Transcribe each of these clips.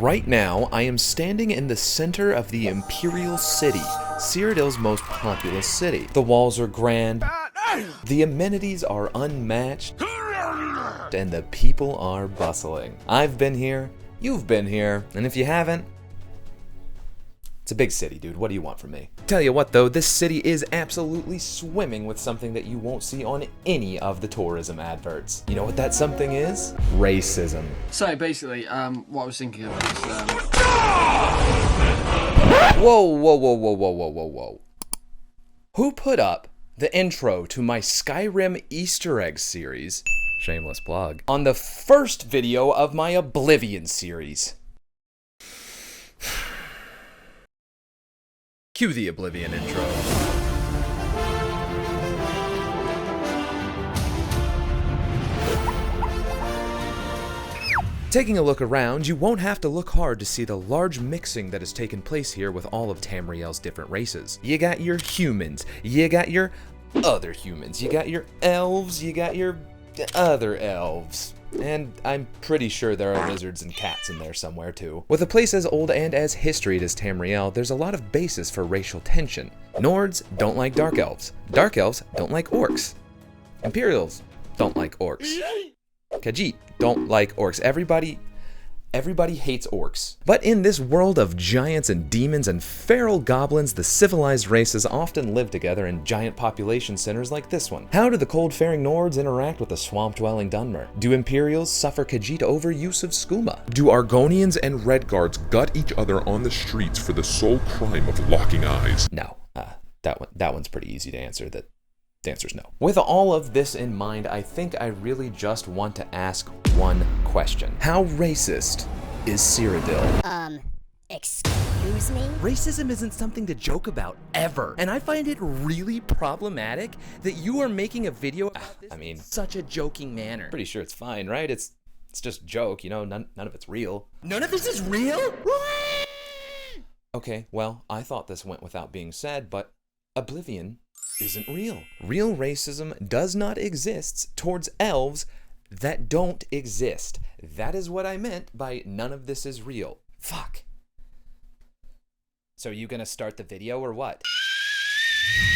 Right now, I am standing in the center of the Imperial City, Cyrodil's most populous city. The walls are grand, the amenities are unmatched, and the people are bustling. I've been here, you've been here, and if you haven't, it's a big city, dude. What do you want from me? Tell you what though, this city is absolutely swimming with something that you won't see on any of the tourism adverts. You know what that something is? Racism. So basically, what I was thinking of is, Whoa. Who put up the intro to my Skyrim Easter egg series, shameless plug, on the first video of my Oblivion series? Cue the Oblivion intro. Taking a look around, you won't have to look hard to see the large mixing that has taken place here with all of Tamriel's different races. You got your humans, you got your other humans, you got your elves, you got your other elves. And I'm pretty sure there are lizards and cats in there somewhere too. With a place as old and as historied as Tamriel, there's a lot of basis for racial tension. Nords don't like Dark Elves. Dark Elves don't like Orcs. Imperials don't like Orcs. Khajiit don't like Orcs. Everybody hates Orcs. But in this world of giants and demons and feral goblins, the civilized races often live together in giant population centers like this one. How do the cold-faring Nords interact with the swamp-dwelling Dunmer? Do Imperials suffer Khajiit overuse of skooma? Do Argonians and Redguards gut each other on the streets for the sole crime of locking eyes? No, that one's pretty easy to answer. The answer's no. With all of this in mind, I think I really just want to ask one question. How racist is Cyrodiil? Excuse me? Racism isn't something to joke about, ever. And I find it really problematic that you are making a video about this in such a joking manner. Pretty sure it's fine, right? It's just a joke, you know, none of it's real. None of this is real? Okay, well, I thought this went without being said, but Oblivion isn't real. Real racism does not exist towards elves that don't exist. That is what I meant by none of this is real. Fuck. So you gonna start the video or what?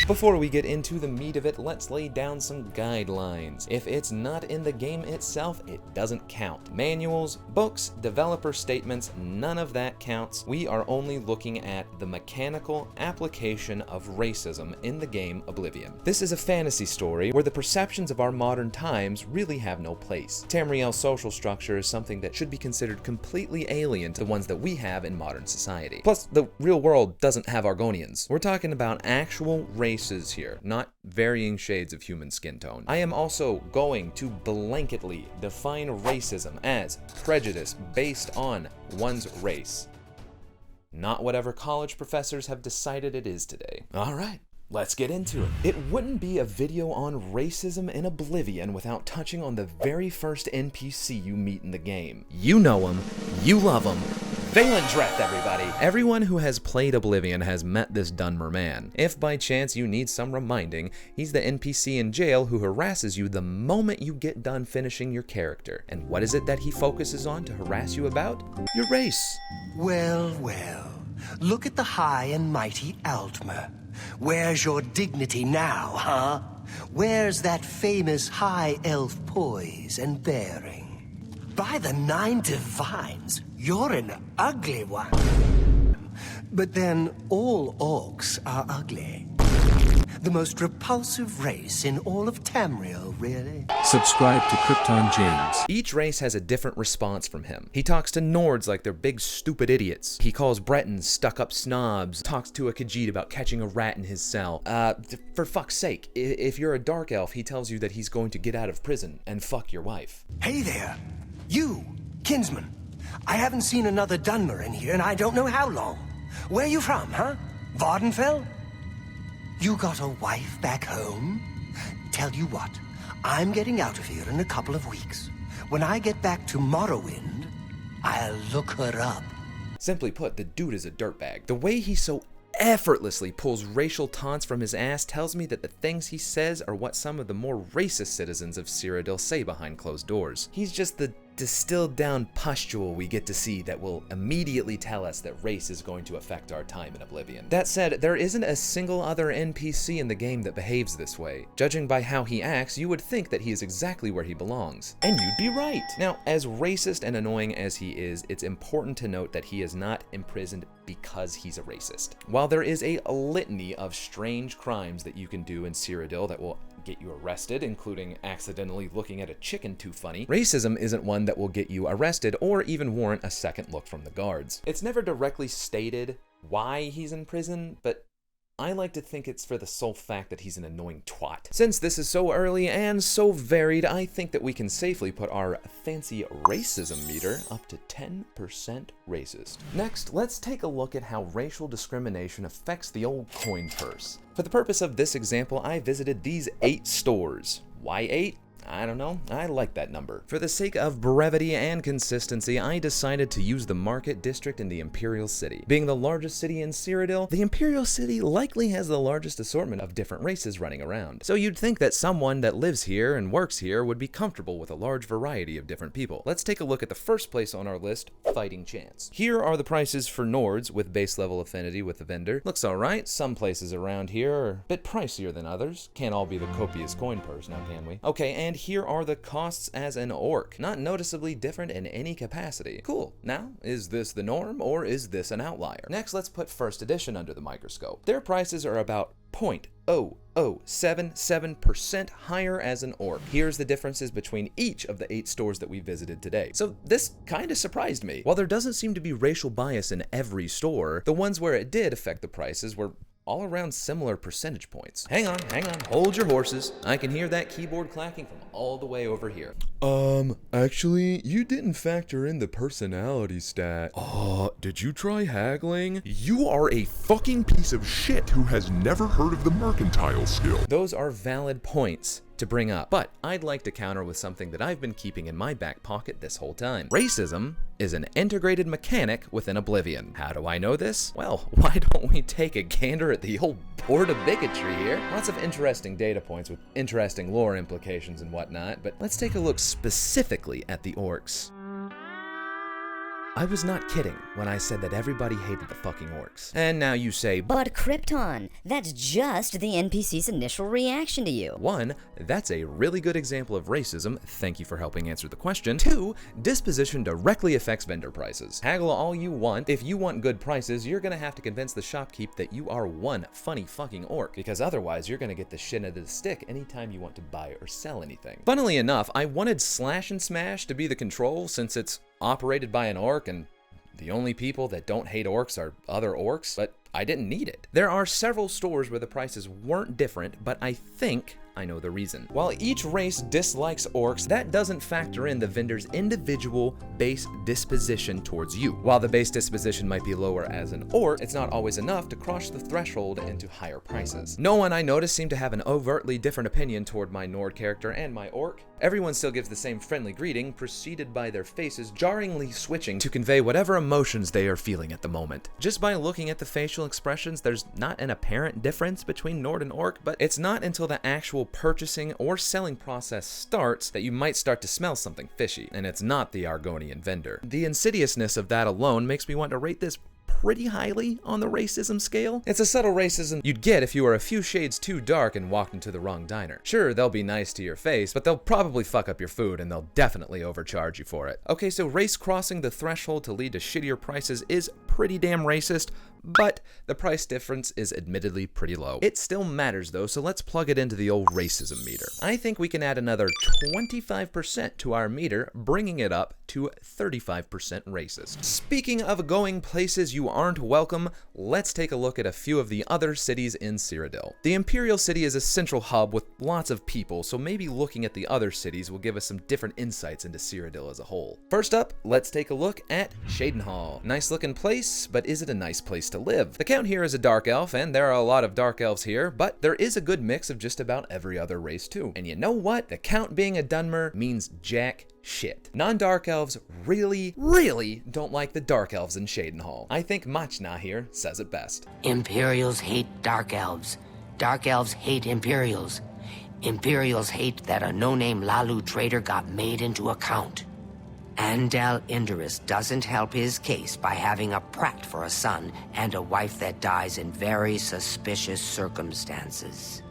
Before we get into the meat of it, let's lay down some guidelines. If it's not in the game itself, it doesn't count. Manuals, books, developer statements, none of that counts. We are only looking at the mechanical application of racism in the game Oblivion. This is a fantasy story where the perceptions of our modern times really have no place. Tamriel's social structure is something that should be considered completely alien to the ones that we have in modern society. Plus, the real world doesn't have Argonians. We're talking about actual races here, not varying shades of human skin tone. I am also going to blanketly define racism as prejudice based on one's race, not whatever college professors have decided it is today. All right, let's get into it. It wouldn't be a video on racism in Oblivion without touching on the very first NPC you meet in the game. You know him, you love him, Valandreth, everybody! Everyone who has played Oblivion has met this Dunmer man. If by chance you need some reminding, he's the NPC in jail who harasses you the moment you get done finishing your character. And what is it that he focuses on to harass you about? Your race. Well, look at the high and mighty Altmer. Where's your dignity now, huh? Where's that famous high elf poise and bearing? By the Nine Divines, you're an ugly one. But then all orcs are ugly. The most repulsive race in all of Tamriel, really. Subscribe to Krypton James. Each race has a different response from him. He talks to Nords like they're big stupid idiots. He calls Bretons stuck-up snobs, talks to a Khajiit about catching a rat in his cell. For fuck's sake, if you're a dark elf, he tells you that he's going to get out of prison and fuck your wife. Hey there, you, kinsman. I haven't seen another Dunmer in here and I don't know how long. Where you from, huh? Vardenfell? You got a wife back home? Tell you what, I'm getting out of here in a couple of weeks. When I get back to Morrowind, I'll look her up. Simply put, the dude is a dirtbag. The way he so effortlessly pulls racial taunts from his ass tells me that the things he says are what some of the more racist citizens of Cyrodiil say behind closed doors. He's just the distilled down pustule we get to see that will immediately tell us that race is going to affect our time in Oblivion. That said, there isn't a single other NPC in the game that behaves this way. Judging by how he acts, you would think that he is exactly where he belongs. And you'd be right. Now, as racist and annoying as he is, it's important to note that he is not imprisoned because he's a racist. While there is a litany of strange crimes that you can do in Cyrodiil that will get you arrested, including accidentally looking at a chicken too funny, racism isn't one that will get you arrested or even warrant a second look from the guards. It's never directly stated why he's in prison, but I like to think it's for the sole fact that he's an annoying twat. Since this is so early and so varied, I think that we can safely put our fancy racism meter up to 10% racist. Next, let's take a look at how racial discrimination affects the old coin purse. For the purpose of this example, I visited these 8 stores. Why 8? I don't know, I like that number. For the sake of brevity and consistency, I decided to use the Market District in the Imperial City. Being the largest city in Cyrodiil, the Imperial City likely has the largest assortment of different races running around. So you'd think that someone that lives here and works here would be comfortable with a large variety of different people. Let's take a look at the first place on our list, Fighting Chance. Here are the prices for Nords with base level affinity with the vendor. Looks alright, some places around here are a bit pricier than others. Can't all be the copious coin purse now, can we? Okay, and here are the costs as an orc, not noticeably different in any capacity. Cool. Now, is this the norm or is this an outlier? Next, let's put first edition under the microscope. Their prices are about 0.0077% higher as an orc. Here's the differences between each of the 8 stores that we visited today. So this kind of surprised me. While there doesn't seem to be racial bias in every store, the ones where it did affect the prices were all around similar percentage points. Hang on, hold your horses. I can hear that keyboard clacking from all the way over here. Actually, you didn't factor in the personality stat. Did you try haggling? You are a fucking piece of shit who has never heard of the mercantile skill. Those are valid points to bring up, but I'd like to counter with something that I've been keeping in my back pocket this whole time. Racism is an integrated mechanic within Oblivion. How do I know this? Well, why don't we take a gander at the old board of bigotry here? Lots of interesting data points with interesting lore implications and whatnot, but let's take a look specifically at the orcs. I was not kidding when I said that everybody hated the fucking orcs. And now you say, But Krypton, that's just the NPC's initial reaction to you. 1, that's a really good example of racism. Thank you for helping answer the question. 2, disposition directly affects vendor prices. Haggle all you want. If you want good prices, you're gonna have to convince the shopkeep that you are one funny fucking orc, because otherwise you're gonna get the shit out of the stick anytime you want to buy or sell anything. Funnily enough, I wanted Slash and Smash to be the control since it's operated by an orc and the only people that don't hate orcs are other orcs, but I didn't need it. There are several stores where the prices weren't different, but I think I know the reason. While each race dislikes orcs, that doesn't factor in the vendor's individual base disposition towards you. While the base disposition might be lower as an orc, it's not always enough to cross the threshold into higher prices. No one I noticed seemed to have an overtly different opinion toward my Nord character and my orc. Everyone still gives the same friendly greeting, preceded by their faces jarringly switching to convey whatever emotions they are feeling at the moment. Just by looking at the facial expressions, there's not an apparent difference between Nord and orc, but it's not until the actual purchasing or selling process starts that you might start to smell something fishy, and it's not the Argonian vendor. The insidiousness of that alone makes me want to rate this pretty highly on the racism scale. It's a subtle racism you'd get if you were a few shades too dark and walked into the wrong diner. Sure, they'll be nice to your face, but they'll probably fuck up your food and they'll definitely overcharge you for it. Okay, so race crossing the threshold to lead to shittier prices is pretty damn racist, but the price difference is admittedly pretty low. It still matters though, so let's plug it into the old racism meter. I think we can add another 25% to our meter, bringing it up to 35% racist. Speaking of going places you aren't welcome, let's take a look at a few of the other cities in Cyrodiil. The Imperial City is a central hub with lots of people, so maybe looking at the other cities will give us some different insights into Cyrodiil as a whole. First up, let's take a look at Cheydinhal. Nice looking place, but is it a nice place to live? The Count here is a dark elf, and there are a lot of dark elves here, but there is a good mix of just about every other race too. And you know what? The Count being a Dunmer means jack shit. Non-dark elves really don't like the dark elves in Cheydinhal. I think Machna here says it best. Imperials hate dark elves. Dark elves hate Imperials. Imperials hate that a no-name Lalu trader got made into a Count. Andal Indurus doesn't help his case by having a prat for a son and a wife that dies in very suspicious circumstances.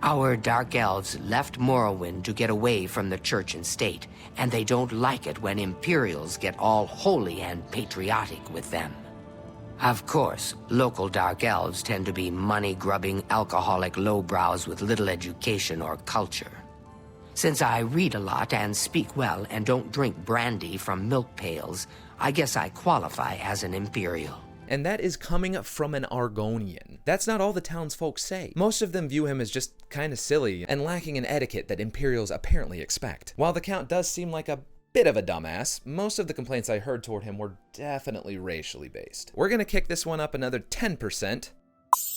Our Dark Elves left Morrowind to get away from the church and state, and they don't like it when Imperials get all holy and patriotic with them. Of course, local Dark Elves tend to be money-grubbing, alcoholic lowbrows with little education or culture. Since I read a lot and speak well and don't drink brandy from milk pails, I guess I qualify as an Imperial. And that is coming from an Argonian. That's not all the townsfolk say. Most of them view him as just kinda silly and lacking an etiquette that Imperials apparently expect. While the Count does seem like a bit of a dumbass, most of the complaints I heard toward him were definitely racially based. We're gonna kick this one up another 10%.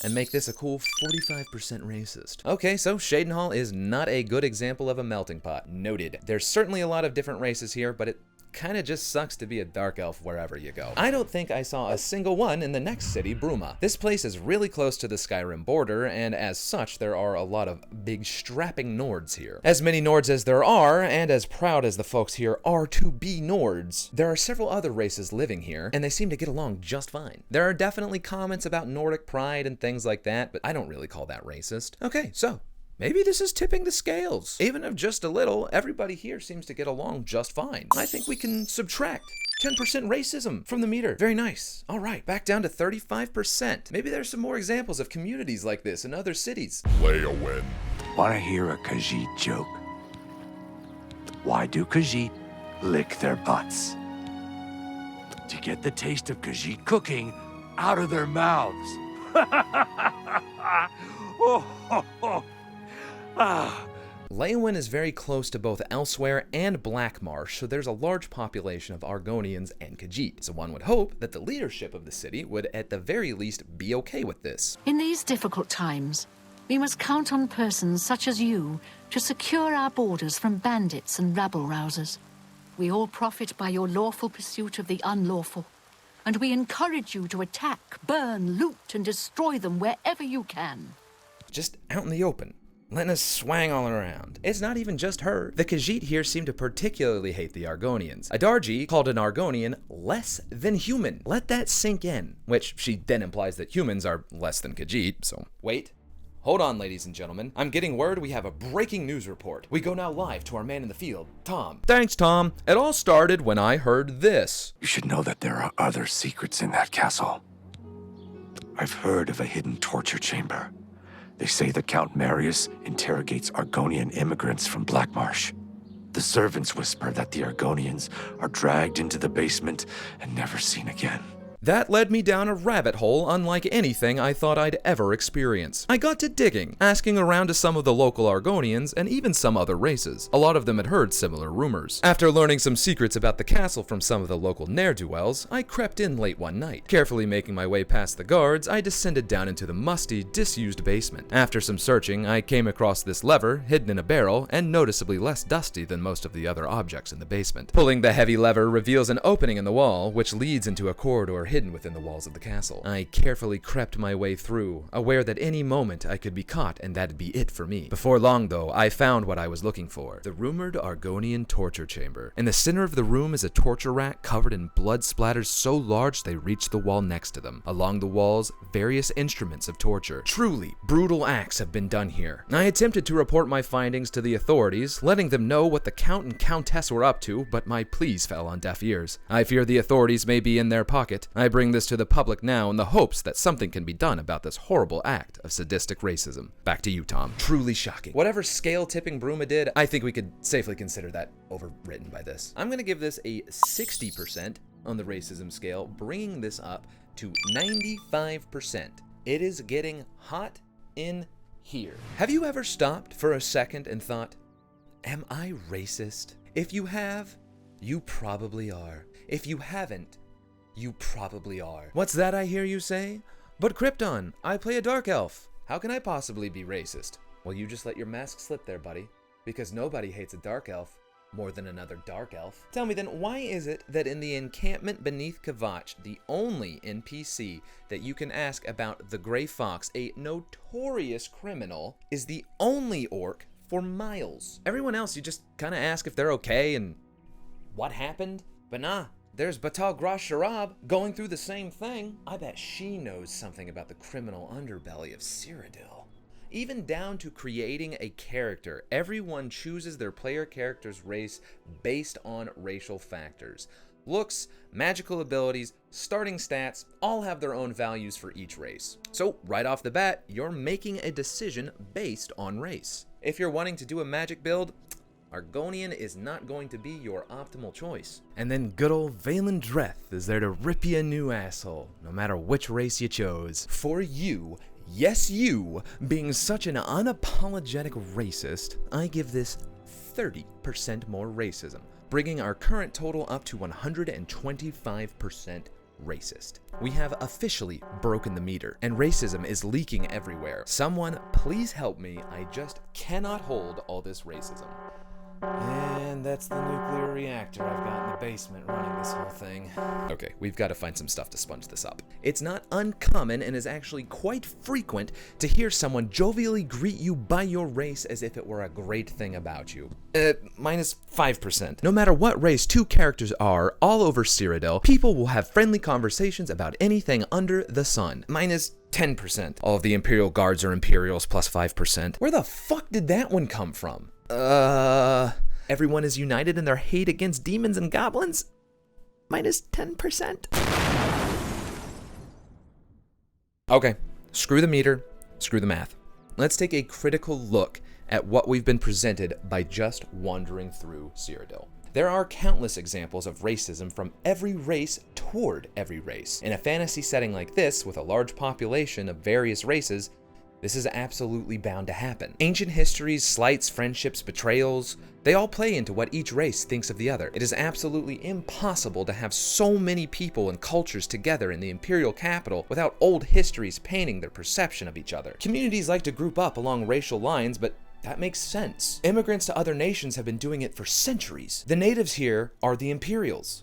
And make this a cool 45% racist. Okay, so Shadenhall is not a good example of a melting pot. Noted. There's certainly a lot of different races here, but it kinda just sucks to be a dark elf wherever you go. I don't think I saw a single one in the next city, Bruma. This place is really close to the Skyrim border, and as such, there are a lot of big strapping Nords here. As many Nords as there are, and as proud as the folks here are to be Nords, there are several other races living here, and they seem to get along just fine. There are definitely comments about Nordic pride and things like that, but I don't really call that racist. Okay, so maybe this is tipping the scales. Even if just a little, everybody here seems to get along just fine. I think we can subtract 10% racism from the meter. Very nice. All right, back down to 35%. Maybe there's some more examples of communities like this in other cities. Leyawiin. Wanna hear a Khajiit joke? Why do Khajiit lick their butts? To get the taste of Khajiit cooking out of their mouths. Leyawiin is very close to both Elsewhere and Blackmarsh, so there's a large population of Argonians and Khajiit. So one would hope that the leadership of the city would at the very least be okay with this. In these difficult times, we must count on persons such as you to secure our borders from bandits and rabble-rousers. We all profit by your lawful pursuit of the unlawful, and we encourage you to attack, burn, loot, and destroy them wherever you can. Just out in the open, letting us swang all around. It's not even just her. The Khajiit here seem to particularly hate the Argonians. Adarji called an Argonian less than human. Let that sink in, which she then implies that humans are less than Khajiit, so wait. Hold on, ladies and gentlemen. I'm getting word we have a breaking news report. We go now live to our man in the field, Tom. Thanks, Tom. It all started when I heard this. You should know that there are other secrets in that castle. I've heard of a hidden torture chamber. They say that Count Marius interrogates Argonian immigrants from Blackmarsh. The servants whisper that the Argonians are dragged into the basement and never seen again. That led me down a rabbit hole unlike anything I thought I'd ever experience. I got to digging, asking around to some of the local Argonians and even some other races. A lot of them had heard similar rumors. After learning some secrets about the castle from some of the local ne'er-do-wells, I crept in late one night. Carefully making my way past the guards, I descended down into the musty, disused basement. After some searching, I came across this lever, hidden in a barrel, and noticeably less dusty than most of the other objects in the basement. Pulling the heavy lever reveals an opening in the wall, which leads into a corridor hidden within the walls of the castle. I carefully crept my way through, aware that any moment I could be caught and that'd be it for me. Before long, though, I found what I was looking for. The rumored Argonian torture chamber. In the center of the room is a torture rack covered in blood splatters so large they reach the wall next to them. Along the walls, various instruments of torture. Truly, brutal acts have been done here. I attempted to report my findings to the authorities, letting them know what the Count and Countess were up to, but my pleas fell on deaf ears. I fear the authorities may be in their pocket. I bring this to the public now in the hopes that something can be done about this horrible act of sadistic racism. Back to you, Tom. Truly shocking. Whatever scale-tipping Bruma did, I think we could safely consider that overwritten by this. I'm gonna give this a 60% on the racism scale, bringing this up to 95%. It is getting hot in here. Have you ever stopped for a second and thought, am I racist? If you have, you probably are. If you haven't, you probably are. What's that I hear you say? But Krypton, I play a dark elf. How can I possibly be racist? Well, you just let your mask slip there, buddy. Because nobody hates a dark elf more than another dark elf. Tell me then, why is it that in the encampment beneath Kvatch, the only NPC that you can ask about the Grey Fox, a notorious criminal, is the only orc for miles? Everyone else, you just kind of ask if they're okay and what happened? But nah, there's Batal Gras Sharab going through the same thing. I bet she knows something about the criminal underbelly of Cyrodiil. Even down to creating a character, everyone chooses their player character's race based on racial factors. Looks, magical abilities, starting stats, all have their own values for each race. So right off the bat, you're making a decision based on race. If you're wanting to do a magic build, Argonian is not going to be your optimal choice. And then good old Valen Dreth is there to rip you a new asshole, no matter which race you chose. For you, yes you, being such an unapologetic racist, I give this 30% more racism, bringing our current total up to 125% racist. We have officially broken the meter, and racism is leaking everywhere. Someone please help me, I just cannot hold all this racism. And that's the nuclear reactor I've got in the basement running this whole thing. Okay, we've got to find some stuff to sponge this up. It's not uncommon and is actually quite frequent to hear someone jovially greet you by your race as if it were a great thing about you. Minus 5%. No matter what race two characters are, all over Cyrodiil, people will have friendly conversations about anything under the sun. Minus 10%. All of the Imperial Guards are Imperials plus 5%. Where the fuck did that one come from? Everyone is united in their hate against demons and goblins? Minus 10%. Okay, screw the meter, screw the math. Let's take a critical look at what we've been presented by just wandering through Cyrodiil. There are countless examples of racism from every race toward every race. In a fantasy setting like this, with a large population of various races, this is absolutely bound to happen. Ancient histories, slights, friendships, betrayals, they all play into what each race thinks of the other. It is absolutely impossible to have so many people and cultures together in the imperial capital without old histories painting their perception of each other. Communities like to group up along racial lines, but that makes sense. Immigrants to other nations have been doing it for centuries. The natives here are the Imperials.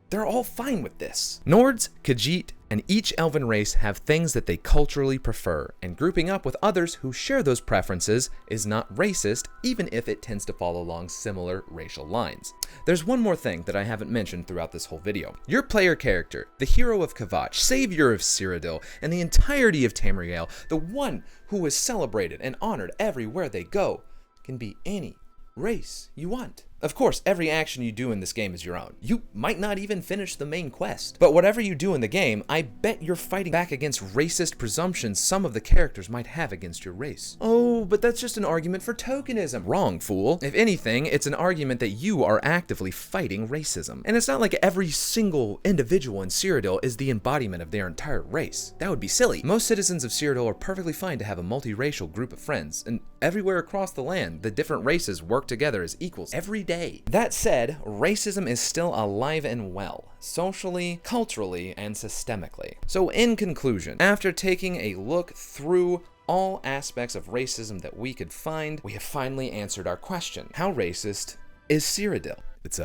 They're all fine with this. Nords, Khajiit, and each elven race have things that they culturally prefer, and grouping up with others who share those preferences is not racist, even if it tends to fall along similar racial lines. There's one more thing that I haven't mentioned throughout this whole video. Your player character, the hero of Kavach, savior of Cyrodiil, and the entirety of Tamriel, the one who is celebrated and honored everywhere they go, can be any race you want. Of course, every action you do in this game is your own. You might not even finish the main quest. But whatever you do in the game, I bet you're fighting back against racist presumptions some of the characters might have against your race. Oh, but that's just an argument for tokenism. Wrong, fool. If anything, it's an argument that you are actively fighting racism. And it's not like every single individual in Cyrodiil is the embodiment of their entire race. That would be silly. Most citizens of Cyrodiil are perfectly fine to have a multiracial group of friends, and everywhere across the land, the different races work together as equals every day. That said, racism is still alive and well, socially, culturally, and systemically. So in conclusion, after taking a look through all aspects of racism that we could find, we have finally answered our question. How racist is Cyrodiil? It's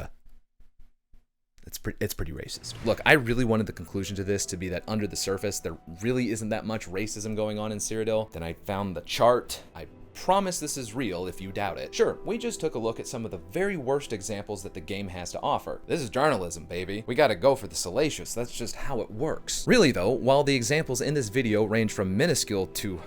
pretty racist. Look, I really wanted the conclusion to this to be that under the surface, there really isn't that much racism going on in Cyrodiil. Then I found the chart. I promise this is real if you doubt it. Sure, we just took a look at some of the very worst examples that the game has to offer. This is journalism, baby. We gotta go for the salacious. That's just how it works. Really though, while the examples in this video range from minuscule to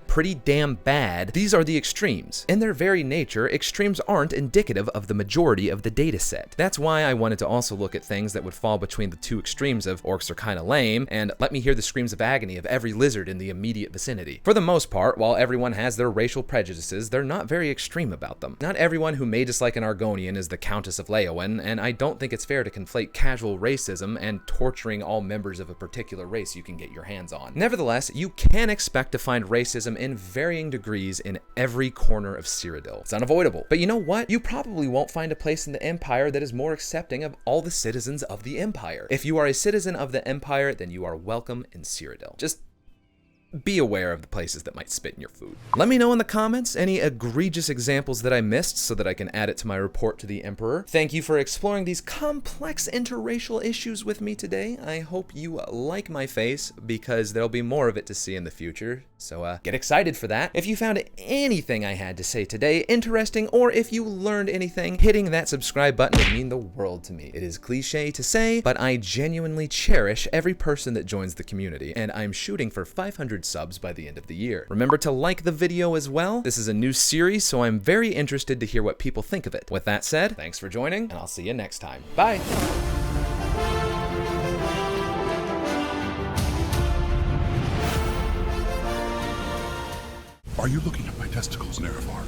pretty damn bad, these are the extremes. In their very nature, extremes aren't indicative of the majority of the data set. That's why I wanted to also look at things that would fall between the two extremes of orcs are kinda lame, and let me hear the screams of agony of every lizard in the immediate vicinity. For the most part, while everyone has their racial prejudices, they're not very extreme about them. Not everyone who may dislike an Argonian is the Countess of Leyawiin, and I don't think it's fair to conflate casual racism and torturing all members of a particular race you can get your hands on. Nevertheless, you can expect to find racism in varying degrees in every corner of Cyrodiil. It's unavoidable. But you know what? You probably won't find a place in the Empire that is more accepting of all the citizens of the Empire. If you are a citizen of the Empire, then you are welcome in Cyrodiil. Just be aware of the places that might spit in your food. Let me know in the comments any egregious examples that I missed so that I can add it to my report to the Emperor. Thank you for exploring these complex interracial issues with me today. I hope you like my face because there'll be more of it to see in the future. So get excited for that. If you found anything I had to say today interesting, or if you learned anything, hitting that subscribe button would mean the world to me. It is cliche to say, but I genuinely cherish every person that joins the community, and I'm shooting for 500 subs by the end of the year. Remember to like the video as well. This is a new series, so I'm very interested to hear what people think of it. With that said, thanks for joining, and I'll see you next time. Bye! Are you looking at my testicles, Nerevar?